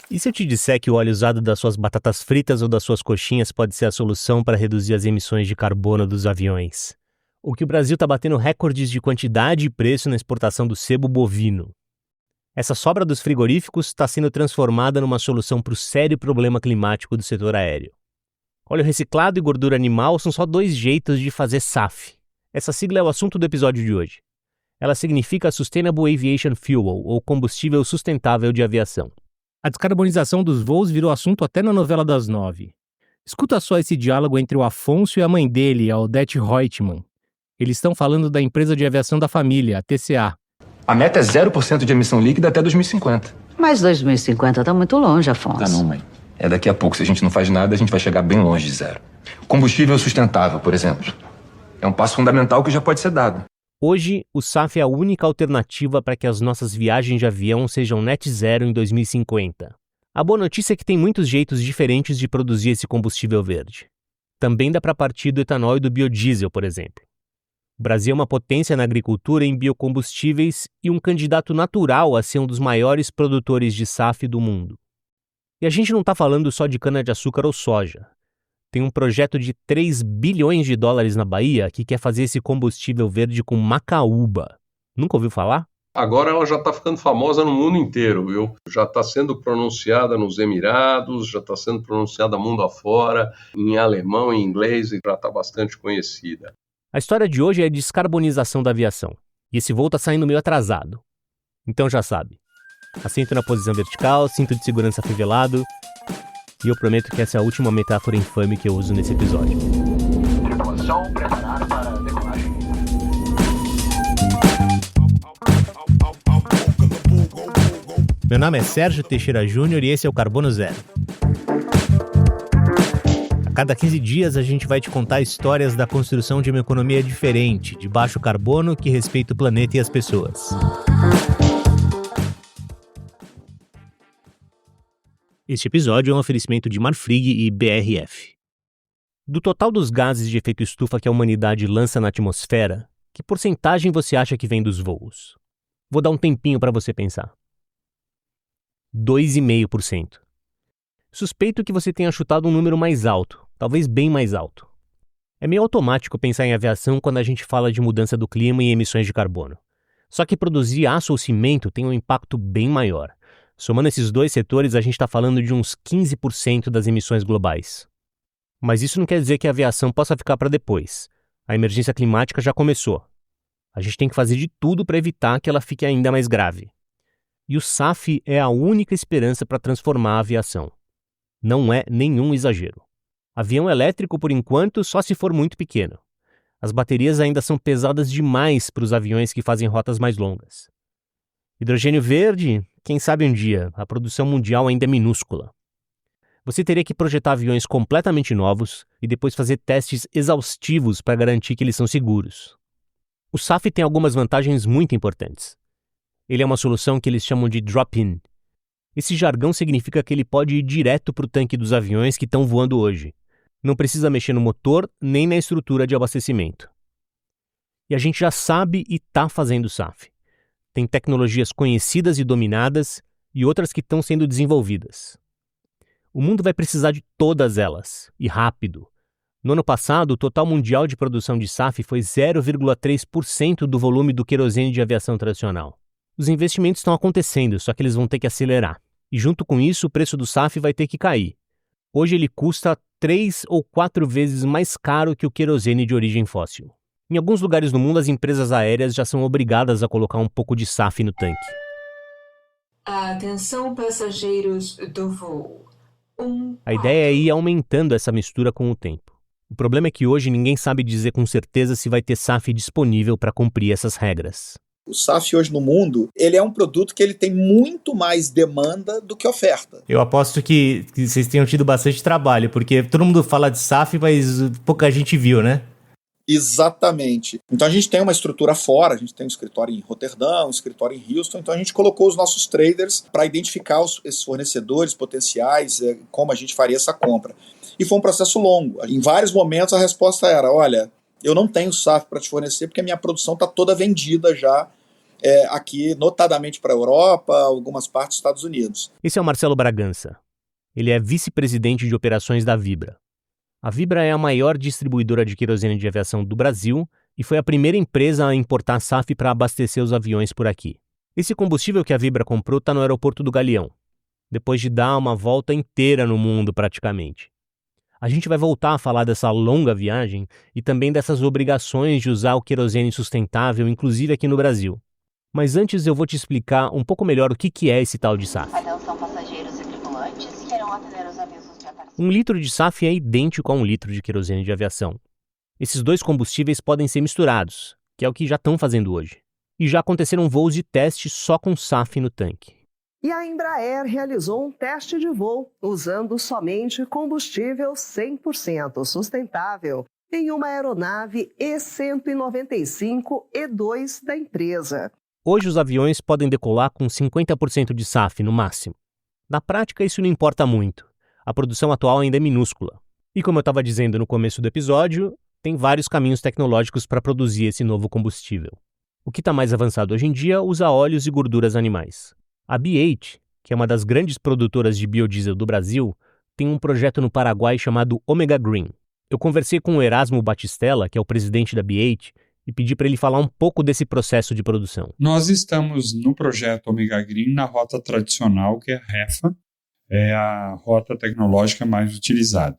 E se eu te disser que o óleo usado das suas batatas fritas ou das suas coxinhas pode ser a solução para reduzir as emissões de carbono dos aviões? Ou que o Brasil está batendo recordes de quantidade e preço na exportação do sebo bovino? Essa sobra dos frigoríficos está sendo transformada numa solução para o sério problema climático do setor aéreo. Óleo reciclado e gordura animal são só 2 jeitos de fazer SAF. Essa sigla é o assunto do episódio de hoje. Ela significa Sustainable Aviation Fuel, ou combustível sustentável de aviação. A descarbonização dos voos virou assunto até na novela das 9. Escuta só esse diálogo entre o Afonso e a mãe dele, a Odete Reutemann. Eles estão falando da empresa de aviação da família, a TCA. A meta é 0% de emissão líquida até 2050. Mas 2050 tá muito longe, Afonso. Tá não, mãe. É daqui a pouco. Se a gente não faz nada, a gente vai chegar bem longe de zero. Combustível sustentável, por exemplo. É um passo fundamental que já pode ser dado. Hoje, o SAF é a única alternativa para que as nossas viagens de avião sejam net zero em 2050. A boa notícia é que tem muitos jeitos diferentes de produzir esse combustível verde. Também dá para partir do etanol e do biodiesel, por exemplo. O Brasil é uma potência na agricultura em biocombustíveis e um candidato natural a ser um dos maiores produtores de SAF do mundo. E a gente não está falando só de cana-de-açúcar ou soja. Tem um projeto de 3 bilhões de dólares na Bahia que quer fazer esse combustível verde com macaúba. Nunca ouviu falar? Agora ela já está ficando famosa no mundo inteiro, viu? Já está sendo pronunciada nos Emirados, já está sendo pronunciada mundo afora, em alemão, em inglês, e já está bastante conhecida. A história de hoje é a descarbonização da aviação. E esse voo está saindo meio atrasado. Então já sabe. Assento na posição vertical, cinto de segurança afivelado. E eu prometo que essa é a última metáfora infame que eu uso nesse episódio. Tripulação preparada para a decolagem. Meu nome é Sérgio Teixeira Júnior e esse é o Carbono Zero. A cada 15 dias a gente vai te contar histórias da construção de uma economia diferente, de baixo carbono, que respeita o planeta e as pessoas. Este episódio é um oferecimento de Marfrig e BRF. Do total dos gases de efeito estufa que a humanidade lança na atmosfera, que porcentagem você acha que vem dos voos? Vou dar um tempinho para você pensar. 2,5%. Suspeito que você tenha chutado um número mais alto, talvez bem mais alto. É meio automático pensar em aviação quando a gente fala de mudança do clima e emissões de carbono. Só que produzir aço ou cimento tem um impacto bem maior. Somando esses 2 setores, a gente está falando de uns 15% das emissões globais. Mas isso não quer dizer que a aviação possa ficar para depois. A emergência climática já começou. A gente tem que fazer de tudo para evitar que ela fique ainda mais grave. E o SAF é a única esperança para transformar a aviação. Não é nenhum exagero. Avião elétrico, por enquanto, só se for muito pequeno. As baterias ainda são pesadas demais para os aviões que fazem rotas mais longas. Hidrogênio verde, quem sabe um dia, a produção mundial ainda é minúscula. Você teria que projetar aviões completamente novos e depois fazer testes exaustivos para garantir que eles são seguros. O SAF tem algumas vantagens muito importantes. Ele é uma solução que eles chamam de drop-in. Esse jargão significa que ele pode ir direto para o tanque dos aviões que estão voando hoje. Não precisa mexer no motor nem na estrutura de abastecimento. E a gente já sabe e está fazendo SAF. Tem tecnologias conhecidas e dominadas e outras que estão sendo desenvolvidas. O mundo vai precisar de todas elas, e rápido. No ano passado, o total mundial de produção de SAF foi 0,3% do volume do querosene de aviação tradicional. Os investimentos estão acontecendo, só que eles vão ter que acelerar. E junto com isso, o preço do SAF vai ter que cair. Hoje ele custa 3 ou 4 vezes mais caro que o querosene de origem fóssil. Em alguns lugares do mundo, as empresas aéreas já são obrigadas a colocar um pouco de SAF no tanque. Atenção, passageiros do voo. A ideia é ir aumentando essa mistura com o tempo. O problema é que hoje ninguém sabe dizer com certeza se vai ter SAF disponível para cumprir essas regras. O SAF hoje no mundo, ele é um produto que ele tem muito mais demanda do que oferta. Eu aposto que vocês tenham tido bastante trabalho, porque todo mundo fala de SAF, mas pouca gente viu, né? Exatamente. Então a gente tem uma estrutura fora, a gente tem um escritório em Roterdão, um escritório em Houston, então a gente colocou os nossos traders para identificar esses fornecedores potenciais, como a gente faria essa compra. E foi um processo longo. Em vários momentos a resposta era, olha, eu não tenho SAF para te fornecer porque a minha produção está toda vendida já aqui, notadamente para a Europa, algumas partes dos Estados Unidos. Esse é o Marcelo Bragança. Ele é vice-presidente de operações da Vibra. A Vibra é a maior distribuidora de querosene de aviação do Brasil e foi a primeira empresa a importar SAF para abastecer os aviões por aqui. Esse combustível que a Vibra comprou está no aeroporto do Galeão, depois de dar uma volta inteira no mundo praticamente. A gente vai voltar a falar dessa longa viagem e também dessas obrigações de usar o querosene sustentável, inclusive aqui no Brasil. Mas antes eu vou te explicar um pouco melhor o que é esse tal de SAF. Atenção passageiros e tripulantes que irão atender os avisos de atraso. 1 litro de SAF é idêntico a 1 litro de querosene de aviação. Esses dois combustíveis podem ser misturados, que é o que já estão fazendo hoje. E já aconteceram voos de teste só com SAF no tanque. E a Embraer realizou um teste de voo usando somente combustível 100% sustentável em uma aeronave E195-E2 da empresa. Hoje os aviões podem decolar com 50% de SAF no máximo. Na prática isso não importa muito. A produção atual ainda é minúscula. E como eu estava dizendo no começo do episódio, tem vários caminhos tecnológicos para produzir esse novo combustível. O que está mais avançado hoje em dia usa óleos e gorduras animais. A B8, que é uma das grandes produtoras de biodiesel do Brasil, tem um projeto no Paraguai chamado Omega Green. Eu conversei com o Erasmo Batistella, que é o presidente da B8, e pedi para ele falar um pouco desse processo de produção. Nós estamos no projeto Omega Green na rota tradicional, que é a REFA, é a rota tecnológica mais utilizada.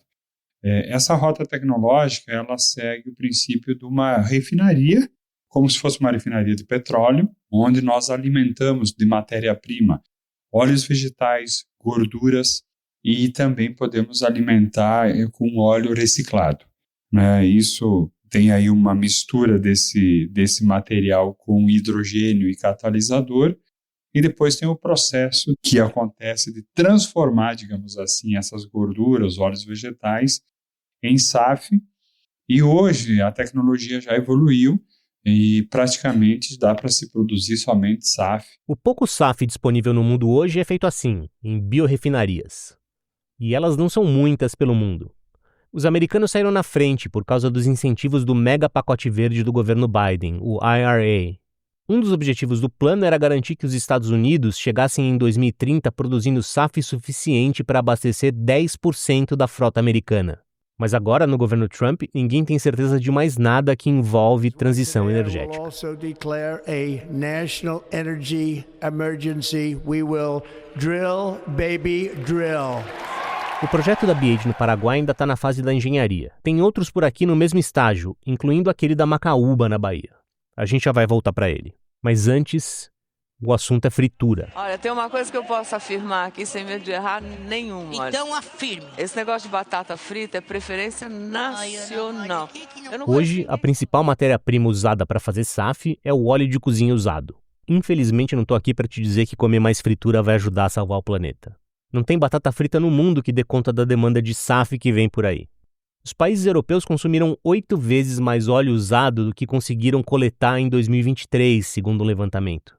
Essa rota tecnológica ela segue o princípio de uma refinaria, como se fosse uma refinaria de petróleo, onde nós alimentamos de matéria-prima óleos vegetais, gorduras e também podemos alimentar com óleo reciclado. Isso tem aí uma mistura desse material com hidrogênio e catalisador e depois tem o processo que acontece de transformar, digamos assim, essas gorduras, óleos vegetais em SAF e hoje a tecnologia já evoluiu e praticamente dá para se produzir somente SAF. O pouco SAF disponível no mundo hoje é feito assim, em biorefinarias. E elas não são muitas pelo mundo. Os americanos saíram na frente por causa dos incentivos do mega pacote verde do governo Biden, o IRA. Um dos objetivos do plano era garantir que os Estados Unidos chegassem em 2030 produzindo SAF suficiente para abastecer 10% da frota americana. Mas agora, no governo Trump, ninguém tem certeza de mais nada que envolve transição energética. O projeto da B8 no Paraguai ainda está na fase da engenharia. Tem outros por aqui no mesmo estágio, incluindo aquele da Macaúba, na Bahia. A gente já vai voltar para ele. Mas antes, o assunto é fritura. Olha, tem uma coisa que eu posso afirmar aqui sem medo de errar nenhum. Então afirme. Esse negócio de batata frita é preferência nacional. Hoje, a principal matéria-prima usada para fazer SAF é o óleo de cozinha usado. Infelizmente, não estou aqui para te dizer que comer mais fritura vai ajudar a salvar o planeta. Não tem batata frita no mundo que dê conta da demanda de SAF que vem por aí. Os países europeus consumiram 8 vezes mais óleo usado do que conseguiram coletar em 2023, segundo um levantamento.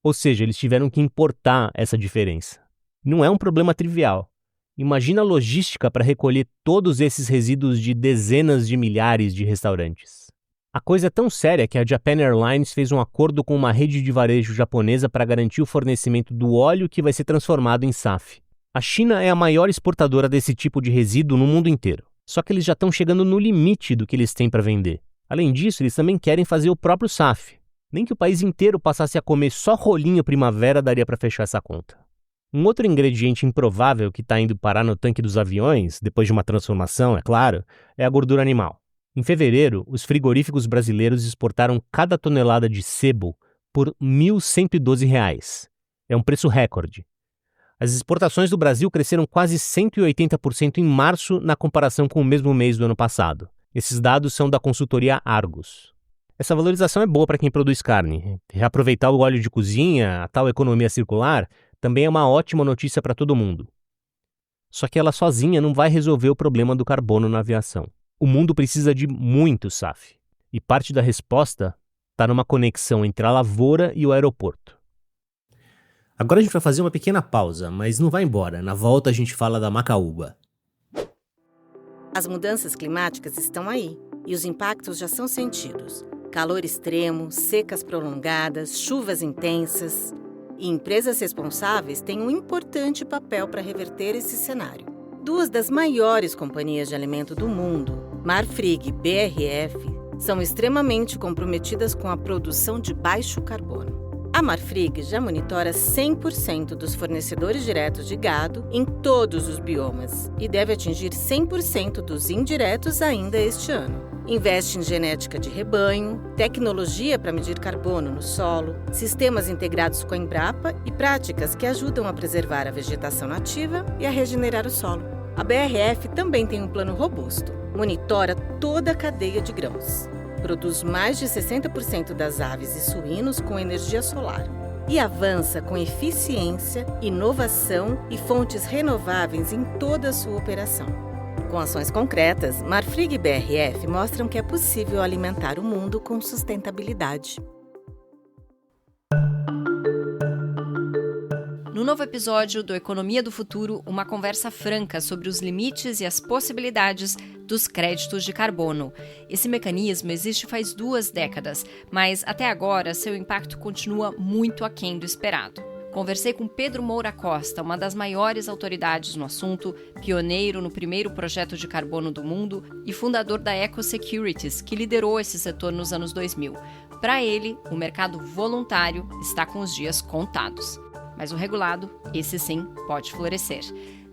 Ou seja, eles tiveram que importar essa diferença. Não é um problema trivial. Imagina a logística para recolher todos esses resíduos de dezenas de milhares de restaurantes. A coisa é tão séria que a Japan Airlines fez um acordo com uma rede de varejo japonesa para garantir o fornecimento do óleo que vai ser transformado em SAF. A China é a maior exportadora desse tipo de resíduo no mundo inteiro. Só que eles já estão chegando no limite do que eles têm para vender. Além disso, eles também querem fazer o próprio SAF. Nem que o país inteiro passasse a comer só rolinho primavera daria para fechar essa conta. Um outro ingrediente improvável que está indo parar no tanque dos aviões, depois de uma transformação, é claro, é a gordura animal. Em fevereiro, os frigoríficos brasileiros exportaram cada tonelada de sebo por R$ 1.112. É um preço recorde. As exportações do Brasil cresceram quase 180% em março na comparação com o mesmo mês do ano passado. Esses dados são da consultoria Argos. Essa valorização é boa para quem produz carne. Reaproveitar o óleo de cozinha, a tal economia circular, também é uma ótima notícia para todo mundo. Só que ela sozinha não vai resolver o problema do carbono na aviação. O mundo precisa de muito SAF. E parte da resposta está numa conexão entre a lavoura e o aeroporto. Agora a gente vai fazer uma pequena pausa, mas não vai embora. Na volta a gente fala da Macaúba. As mudanças climáticas estão aí e os impactos já são sentidos. Calor extremo, secas prolongadas, chuvas intensas. E empresas responsáveis têm um importante papel para reverter esse cenário. Duas das maiores companhias de alimento do mundo, Marfrig e BRF, são extremamente comprometidas com a produção de baixo carbono. A Marfrig já monitora 100% dos fornecedores diretos de gado em todos os biomas e deve atingir 100% dos indiretos ainda este ano. Investe em genética de rebanho, tecnologia para medir carbono no solo, sistemas integrados com a Embrapa e práticas que ajudam a preservar a vegetação nativa e a regenerar o solo. A BRF também tem um plano robusto, monitora toda a cadeia de grãos. Produz mais de 60% das aves e suínos com energia solar e avança com eficiência, inovação e fontes renováveis em toda a sua operação. Com ações concretas, Marfrig e BRF mostram que é possível alimentar o mundo com sustentabilidade. No novo episódio do Economia do Futuro, uma conversa franca sobre os limites e as possibilidades dos créditos de carbono. Esse mecanismo existe faz 2 décadas, mas até agora seu impacto continua muito aquém do esperado. Conversei com Pedro Moura Costa, uma das maiores autoridades no assunto, pioneiro no primeiro projeto de carbono do mundo e fundador da EcoSecurities, que liderou esse setor nos anos 2000. Para ele, o mercado voluntário está com os dias contados. Mas o regulado, esse sim, pode florescer.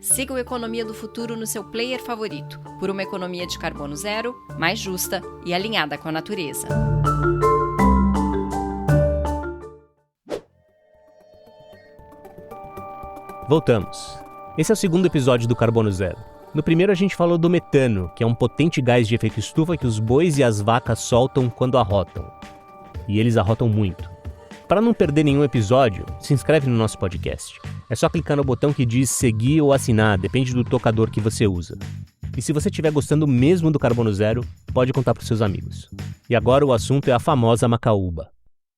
Siga o Economia do Futuro no seu player favorito, por uma economia de carbono zero, mais justa e alinhada com a natureza. Voltamos. Esse é o segundo episódio do Carbono Zero. No primeiro a gente falou do metano, que é um potente gás de efeito estufa que os bois e as vacas soltam quando arrotam. E eles arrotam muito. Para não perder nenhum episódio, se inscreve no nosso podcast. É só clicar no botão que diz seguir ou assinar, depende do tocador que você usa. E se você estiver gostando mesmo do Carbono Zero, pode contar para os seus amigos. E agora o assunto é a famosa macaúba.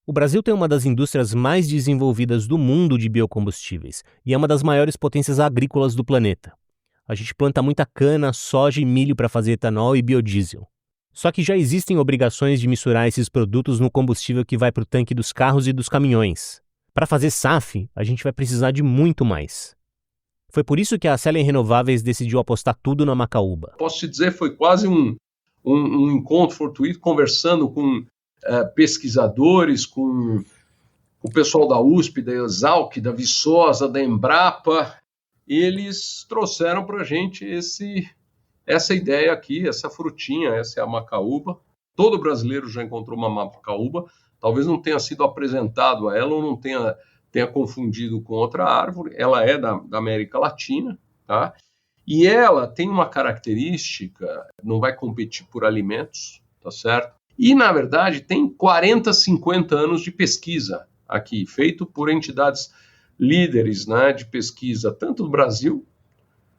O Brasil tem uma das indústrias mais desenvolvidas do mundo de biocombustíveis e é uma das maiores potências agrícolas do planeta. A gente planta muita cana, soja e milho para fazer etanol e biodiesel. Só que já existem obrigações de misturar esses produtos no combustível que vai para o tanque dos carros e dos caminhões. Para fazer SAF, a gente vai precisar de muito mais. Foi por isso que a Selen Renováveis decidiu apostar tudo na macaúba. Posso te dizer, foi quase um encontro fortuito, conversando com pesquisadores, com o pessoal da USP, da Exalc, da Viçosa, da Embrapa. Eles trouxeram para a gente essa ideia aqui, essa frutinha, essa é a macaúba. Todo brasileiro já encontrou uma macaúba, talvez não tenha sido apresentado a ela ou não tenha confundido com outra árvore. Ela é da América Latina, tá? E ela tem uma característica, não vai competir por alimentos, tá certo? E, na verdade, tem 40, 50 anos de pesquisa aqui, feito por entidades líderes, né, de pesquisa, tanto no Brasil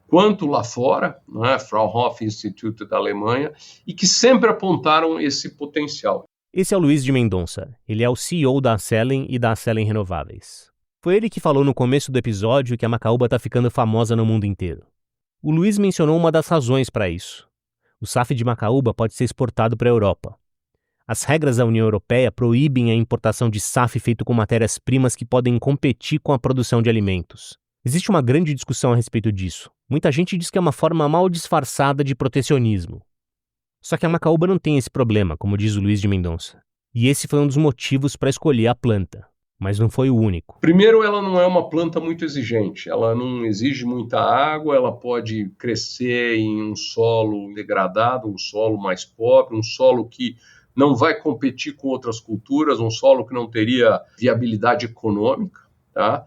quanto lá fora, né, Fraunhofer Institute da Alemanha, e que sempre apontaram esse potencial. Esse é o Luiz de Mendonça. Ele é o CEO da Selen e da Selen Renováveis. Foi ele que falou no começo do episódio que a macaúba está ficando famosa no mundo inteiro. O Luiz mencionou uma das razões para isso. O SAF de macaúba pode ser exportado para a Europa. As regras da União Europeia proíbem a importação de SAF feito com matérias-primas que podem competir com a produção de alimentos. Existe uma grande discussão a respeito disso. Muita gente diz que é uma forma mal disfarçada de protecionismo. Só que a macaúba não tem esse problema, como diz o Luiz de Mendonça. E esse foi um dos motivos para escolher a planta. Mas não foi o único. Primeiro, ela não é uma planta muito exigente. Ela não exige muita água, ela pode crescer em um solo degradado, um solo mais pobre, um solo que não vai competir com outras culturas, um solo que não teria viabilidade econômica, tá?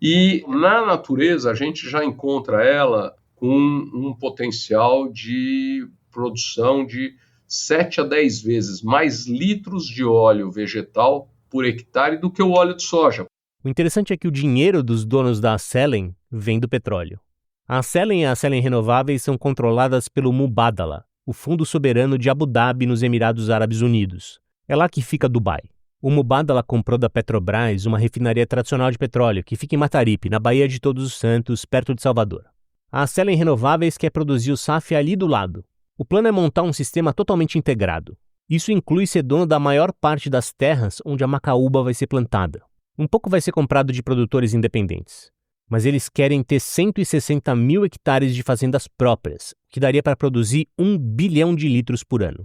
E na natureza a gente já encontra ela com um potencial de produção de 7 a 10 vezes mais litros de óleo vegetal por hectare do que o óleo de soja. O interessante é que o dinheiro dos donos da Selen vem do petróleo. A Selen e a Selen Renováveis são controladas pelo Mubadala, o Fundo Soberano de Abu Dhabi nos Emirados Árabes Unidos. É lá que fica Dubai. O Mubadala comprou da Petrobras uma refinaria tradicional de petróleo que fica em Mataripe, na Baía de Todos os Santos, perto de Salvador. A Selen Renováveis quer produzir o SAF ali do lado. O plano é montar um sistema totalmente integrado. Isso inclui ser dono da maior parte das terras onde a macaúba vai ser plantada. Um pouco vai ser comprado de produtores independentes. Mas eles querem ter 160 mil hectares de fazendas próprias, que daria para produzir 1 bilhão de litros por ano.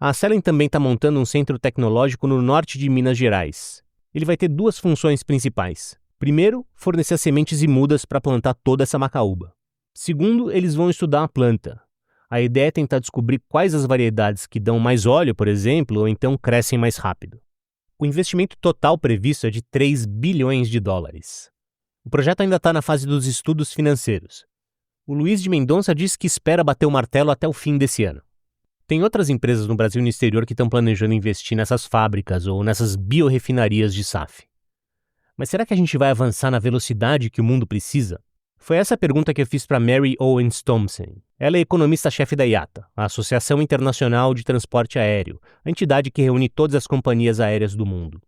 A Acelen também está montando um centro tecnológico no norte de Minas Gerais. Ele vai ter 2 funções principais. Primeiro, fornecer sementes e mudas para plantar toda essa macaúba. Segundo, eles vão estudar a planta. A ideia é tentar descobrir quais as variedades que dão mais óleo, por exemplo, ou então crescem mais rápido. O investimento total previsto é de 3 bilhões de dólares. O projeto ainda está na fase dos estudos financeiros. O Luiz de Mendonça diz que espera bater o martelo até o fim desse ano. Tem outras empresas no Brasil e no exterior que estão planejando investir nessas fábricas ou nessas biorefinarias de SAF. Mas será que a gente vai avançar na velocidade que o mundo precisa? Foi essa a pergunta que eu fiz para Mary Owens Thompson. Ela é economista-chefe da IATA, a Associação Internacional de Transporte Aéreo, a entidade que reúne todas as companhias aéreas do mundo.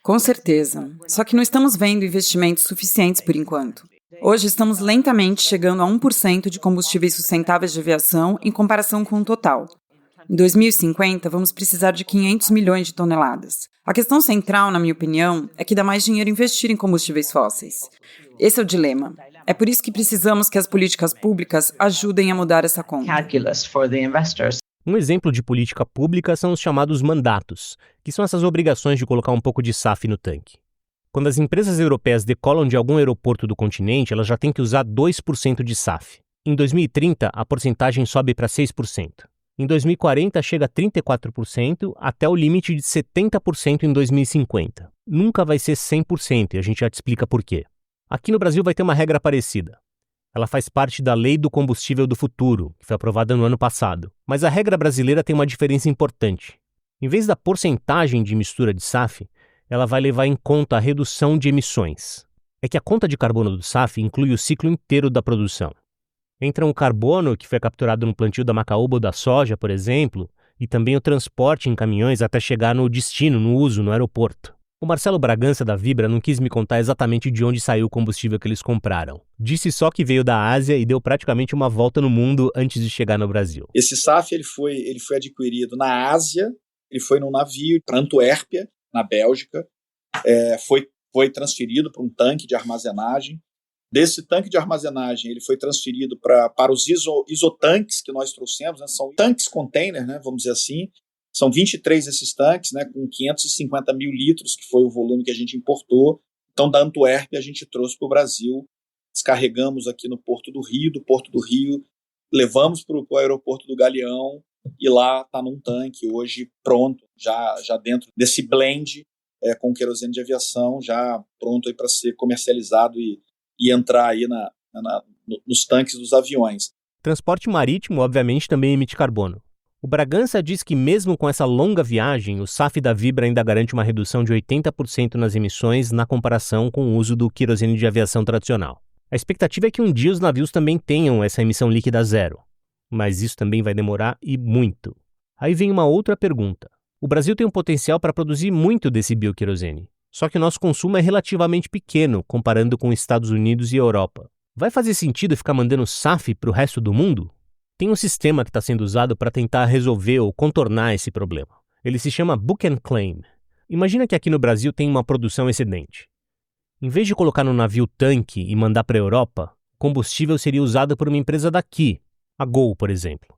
Com certeza. Só que não estamos vendo investimentos suficientes por enquanto. Hoje estamos lentamente chegando a 1% de combustíveis sustentáveis de aviação em comparação com o total. Em 2050, vamos precisar de 500 milhões de toneladas. A questão central, na minha opinião, é que dá mais dinheiro investir em combustíveis fósseis. Esse é o dilema. É por isso que precisamos que as políticas públicas ajudem a mudar essa conta. Um exemplo de política pública são os chamados mandatos, que são essas obrigações de colocar um pouco de SAF no tanque. Quando as empresas europeias decolam de algum aeroporto do continente, elas já têm que usar 2% de SAF. Em 2030, a porcentagem sobe para 6%. Em 2040, chega a 34%, até o limite de 70% em 2050. Nunca vai ser 100%, e a gente já te explica por quê. Aqui no Brasil vai ter uma regra parecida. Ela faz parte da Lei do Combustível do Futuro, que foi aprovada no ano passado. Mas a regra brasileira tem uma diferença importante. Em vez da porcentagem de mistura de SAF, ela vai levar em conta a redução de emissões. É que a conta de carbono do SAF inclui o ciclo inteiro da produção. Entra o carbono que foi capturado no plantio da macaúba ou da soja, por exemplo, e também o transporte em caminhões até chegar no destino, no uso, no aeroporto. O Marcelo Bragança da Vibra não quis me contar exatamente de onde saiu o combustível que eles compraram. Disse só que veio da Ásia e deu praticamente uma volta no mundo antes de chegar no Brasil. Esse SAF ele foi adquirido na Ásia, ele foi num navio para Antuérpia, na Bélgica, foi transferido para um tanque de armazenagem. Desse tanque de armazenagem, ele foi transferido para os isotanques que nós trouxemos, né? São tanques container, né? Vamos dizer assim. São 23 desses tanques, né? Com 550 mil litros, que foi o volume que a gente importou. Então, da Antuérpia, a gente trouxe para o Brasil, descarregamos aqui no Porto do Rio, levamos para o aeroporto do Galeão, e lá está num tanque hoje pronto, já dentro desse blend com querosene de aviação, já pronto para ser comercializado e entrar aí nos tanques dos aviões. Transporte marítimo, obviamente, também emite carbono. O Bragança diz que mesmo com essa longa viagem, o SAF da Vibra ainda garante uma redução de 80% nas emissões na comparação com o uso do querosene de aviação tradicional. A expectativa é que um dia os navios também tenham essa emissão líquida zero. Mas isso também vai demorar e muito. Aí vem uma outra pergunta. O Brasil tem um potencial para produzir muito desse bioquerosene. Só que o nosso consumo é relativamente pequeno comparando com os Estados Unidos e a Europa. Vai fazer sentido ficar mandando SAF para o resto do mundo? Tem um sistema que está sendo usado para tentar resolver ou contornar esse problema. Ele se chama Book and Claim. Imagina que aqui no Brasil tem uma produção excedente. Em vez de colocar no navio tanque e mandar para a Europa, o combustível seria usado por uma empresa daqui, a Gol, por exemplo.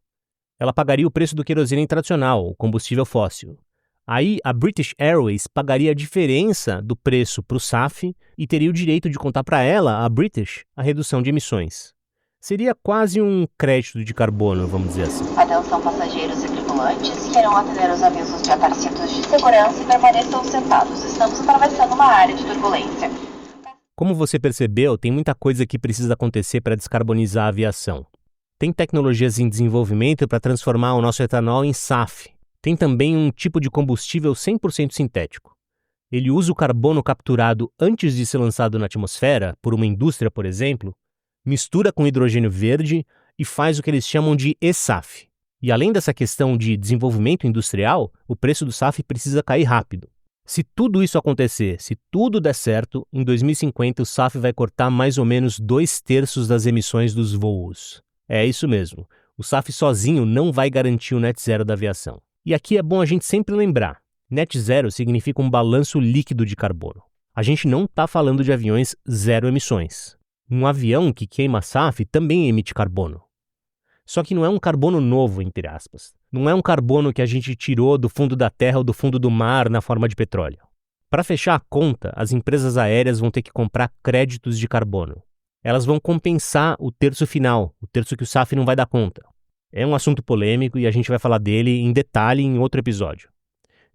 Ela pagaria o preço do querosene tradicional, o combustível fóssil. Aí a British Airways pagaria a diferença do preço para o SAF e teria o direito de contar para ela, a British, a redução de emissões. Seria quase um crédito de carbono, vamos dizer assim. Atenção passageiros e tripulantes, queiram atender os avisos de atar cintos de segurança e permaneçam sentados. Estamos atravessando uma área de turbulência. Como você percebeu, tem muita coisa que precisa acontecer para descarbonizar a aviação. Tem tecnologias em desenvolvimento para transformar o nosso etanol em SAF. Tem também um tipo de combustível 100% sintético. Ele usa o carbono capturado antes de ser lançado na atmosfera, por uma indústria, por exemplo, mistura com hidrogênio verde e faz o que eles chamam de eSAF. E além dessa questão de desenvolvimento industrial, o preço do SAF precisa cair rápido. Se tudo isso acontecer, se tudo der certo, em 2050 o SAF vai cortar mais ou menos 2/3 das emissões dos voos. É isso mesmo. O SAF sozinho não vai garantir o net zero da aviação. E aqui é bom a gente sempre lembrar, net zero significa um balanço líquido de carbono. A gente não está falando de aviões zero emissões. Um avião que queima SAF também emite carbono. Só que não é um carbono novo, entre aspas. Não é um carbono que a gente tirou do fundo da terra ou do fundo do mar na forma de petróleo. Para fechar a conta, as empresas aéreas vão ter que comprar créditos de carbono. Elas vão compensar o terço final, o terço que o SAF não vai dar conta. É um assunto polêmico e a gente vai falar dele em detalhe em outro episódio.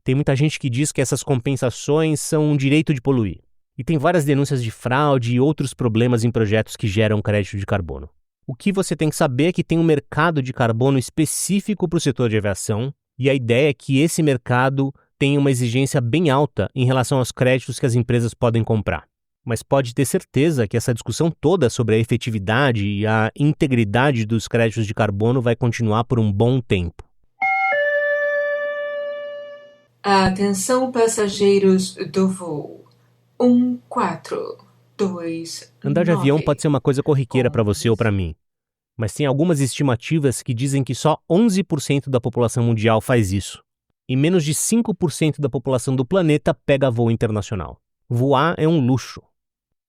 Tem muita gente que diz que essas compensações são um direito de poluir. E tem várias denúncias de fraude e outros problemas em projetos que geram crédito de carbono. O que você tem que saber é que tem um mercado de carbono específico para o setor de aviação e a ideia é que esse mercado tem uma exigência bem alta em relação aos créditos que as empresas podem comprar. Mas pode ter certeza que essa discussão toda sobre a efetividade e a integridade dos créditos de carbono vai continuar por um bom tempo. Atenção, passageiros do voo 142. Andar de avião pode ser uma coisa corriqueira para você ou para mim. Mas tem algumas estimativas que dizem que só 11% da população mundial faz isso. E menos de 5% da população do planeta pega voo internacional. Voar é um luxo.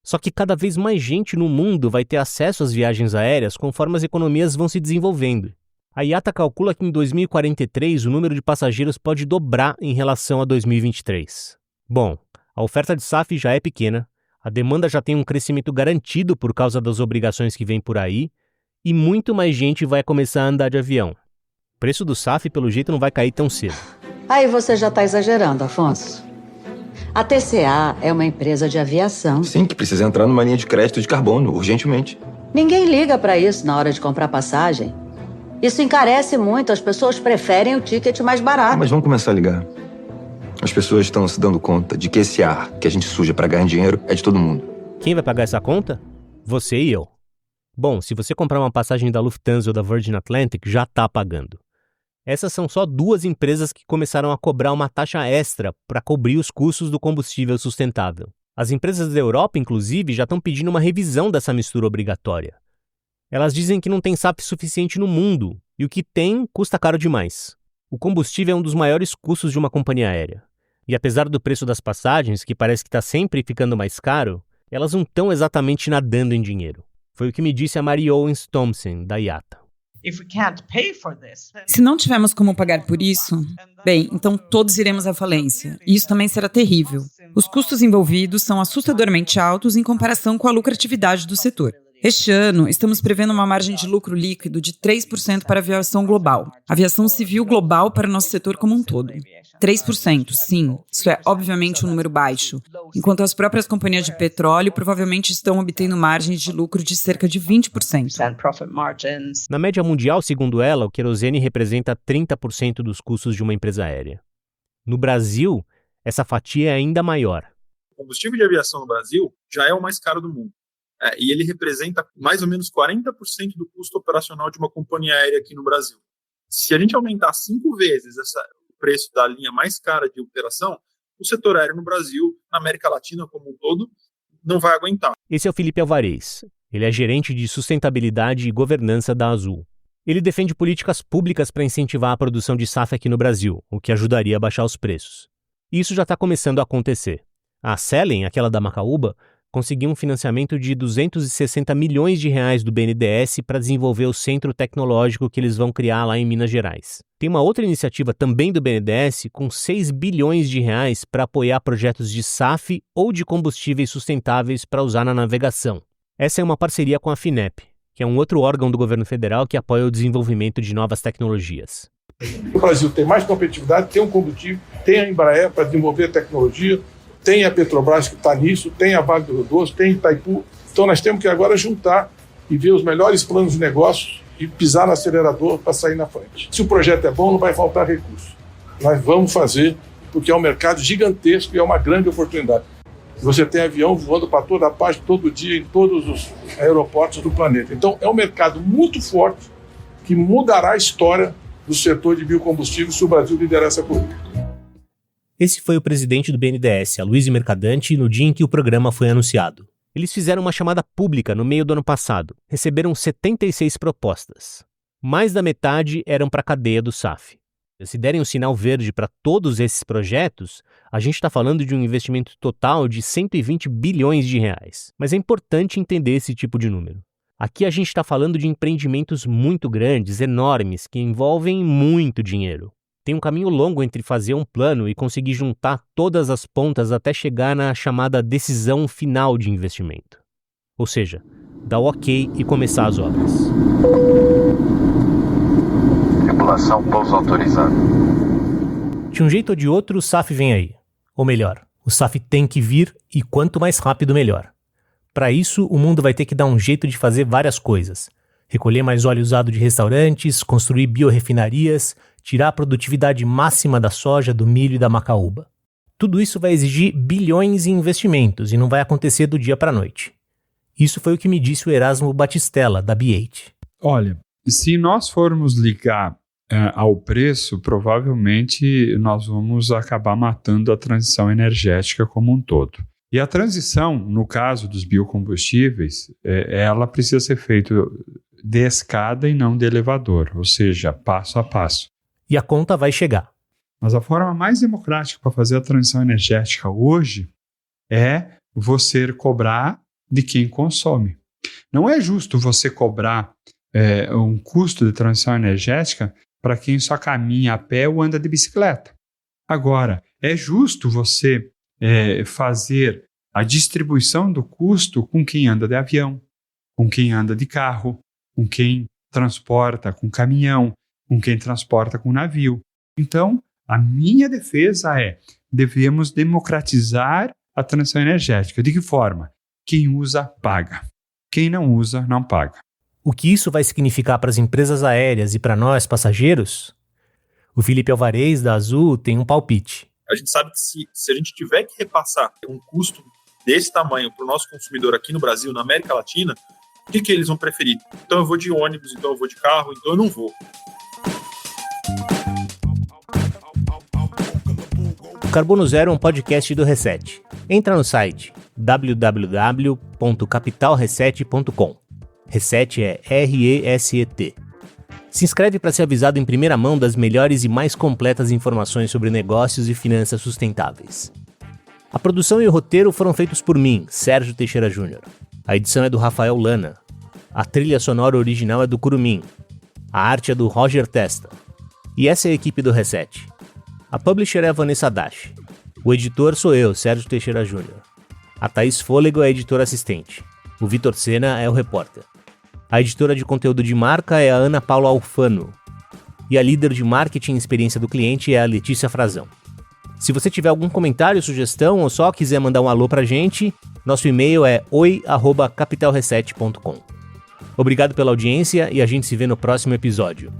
Só que cada vez mais gente no mundo vai ter acesso às viagens aéreas conforme as economias vão se desenvolvendo. A IATA calcula que em 2043 o número de passageiros pode dobrar em relação a 2023. Bom, a oferta de SAF já é pequena, a demanda já tem um crescimento garantido por causa das obrigações que vêm por aí, e muito mais gente vai começar a andar de avião. O preço do SAF, pelo jeito, não vai cair tão cedo. Aí você já está exagerando, Afonso. A TCA é uma empresa de aviação. Sim, que precisa entrar numa linha de crédito de carbono, urgentemente. Ninguém liga para isso na hora de comprar passagem. Isso encarece muito, as pessoas preferem o ticket mais barato. Mas vamos começar a ligar. As pessoas estão se dando conta de que esse ar que a gente suja para ganhar dinheiro é de todo mundo. Quem vai pagar essa conta? Você e eu. Bom, se você comprar uma passagem da Lufthansa ou da Virgin Atlantic, já está pagando. Essas são só 2 empresas que começaram a cobrar uma taxa extra para cobrir os custos do combustível sustentável. As empresas da Europa, inclusive, já estão pedindo uma revisão dessa mistura obrigatória. Elas dizem que não tem SAF suficiente no mundo, e o que tem custa caro demais. O combustível é um dos maiores custos de uma companhia aérea. E apesar do preço das passagens, que parece que está sempre ficando mais caro, elas não estão exatamente nadando em dinheiro. Foi o que me disse a Mary Owens Thompson, da IATA. Se não tivermos como pagar por isso, bem, então todos iremos à falência. E isso também será terrível. Os custos envolvidos são assustadoramente altos em comparação com a lucratividade do setor. Este ano, estamos prevendo uma margem de lucro líquido de 3% para a aviação global. Aviação civil global para o nosso setor como um todo. 3%, sim. Isso é, obviamente, um número baixo. Enquanto as próprias companhias de petróleo provavelmente estão obtendo margens de lucro de cerca de 20%. Na média mundial, segundo ela, o querosene representa 30% dos custos de uma empresa aérea. No Brasil, essa fatia é ainda maior. O combustível de aviação no Brasil já é o mais caro do mundo. E ele representa mais ou menos 40% do custo operacional de uma companhia aérea aqui no Brasil. Se a gente aumentar 5 vezes o preço da linha mais cara de operação, o setor aéreo no Brasil, na América Latina como um todo, não vai aguentar. Esse é o Felipe Alvarez. Ele é gerente de sustentabilidade e governança da Azul. Ele defende políticas públicas para incentivar a produção de SAF aqui no Brasil, o que ajudaria a baixar os preços. E isso já está começando a acontecer. A Selen, aquela da Macaúba, conseguiu um financiamento de 260 milhões de reais do BNDES para desenvolver o centro tecnológico que eles vão criar lá em Minas Gerais. Tem uma outra iniciativa também do BNDES com 6 bilhões de reais para apoiar projetos de SAF ou de combustíveis sustentáveis para usar na navegação. Essa é uma parceria com a FINEP, que é um outro órgão do governo federal que apoia o desenvolvimento de novas tecnologias. O Brasil tem mais competitividade, tem um combustível, tem a Embraer para desenvolver tecnologia, tem a Petrobras que está nisso, tem a Vale do Rio Doce, tem Itaipu. Então nós temos que agora juntar e ver os melhores planos de negócios e pisar no acelerador para sair na frente. Se o projeto é bom, não vai faltar recurso. Nós vamos fazer, porque é um mercado gigantesco e é uma grande oportunidade. Você tem avião voando para toda a parte, todo dia, em todos os aeroportos do planeta. Então é um mercado muito forte que mudará a história do setor de biocombustíveis se o Brasil liderar essa corrida. Esse foi o presidente do BNDES, Aloysio Mercadante, no dia em que o programa foi anunciado. Eles fizeram uma chamada pública no meio do ano passado. Receberam 76 propostas. Mais da metade eram para a cadeia do SAF. Se derem um sinal verde para todos esses projetos, a gente está falando de um investimento total de 120 bilhões de reais. Mas é importante entender esse tipo de número. Aqui a gente está falando de empreendimentos muito grandes, enormes, que envolvem muito dinheiro. Tem um caminho longo entre fazer um plano e conseguir juntar todas as pontas até chegar na chamada decisão final de investimento. Ou seja, dar o ok e começar as obras. Tripulação pouso autorizado. De um jeito ou de outro, o SAF vem aí. Ou melhor, o SAF tem que vir e quanto mais rápido, melhor. Para isso, o mundo vai ter que dar um jeito de fazer várias coisas. Recolher mais óleo usado de restaurantes, construir biorefinarias, tirar a produtividade máxima da soja, do milho e da macaúba. Tudo isso vai exigir bilhões em investimentos e não vai acontecer do dia para a noite. Isso foi o que me disse o Erasmo Batistella, da B8. Olha, se nós formos ligar ao preço, provavelmente nós vamos acabar matando a transição energética como um todo. E a transição, no caso dos biocombustíveis, ela precisa ser feita de escada e não de elevador, ou seja, passo a passo. E a conta vai chegar. Mas a forma mais democrática para fazer a transição energética hoje é você cobrar de quem consome. Não é justo você cobrar um custo de transição energética para quem só caminha a pé ou anda de bicicleta. Agora, é justo você fazer a distribuição do custo com quem anda de avião, com quem anda de carro, com quem transporta com caminhão, com quem transporta com navio. Então, a minha defesa é: devemos democratizar a transição energética. De que forma? Quem usa, paga. Quem não usa, não paga. O que isso vai significar para as empresas aéreas e para nós, passageiros? O Felipe Alvarez, da Azul, tem um palpite. A gente sabe que se a gente tiver que repassar um custo desse tamanho para o nosso consumidor aqui no Brasil, na América Latina, o que eles vão preferir? Então eu vou de ônibus, então eu vou de carro, então eu não vou. O Carbono Zero é um podcast do Reset. Entra no site www.capitalreset.com. Reset é RESET. Se inscreve para ser avisado em primeira mão das melhores e mais completas informações sobre negócios e finanças sustentáveis. A produção e o roteiro foram feitos por mim, Sérgio Teixeira Júnior. A edição é do Rafael Lana. A trilha sonora original é do Curumim. A arte é do Roger Testa. E essa é a equipe do Reset. A publisher é a Vanessa Dash. O editor sou eu, Sérgio Teixeira Júnior. A Thaís Fôlego é a editora assistente. O Vitor Sena é o repórter. A editora de conteúdo de marca é a Ana Paula Alfano. E a líder de marketing e experiência do cliente é a Letícia Frazão. Se você tiver algum comentário, sugestão ou só quiser mandar um alô pra gente, nosso e-mail é oi@capitalreset.com. Obrigado pela audiência e a gente se vê no próximo episódio.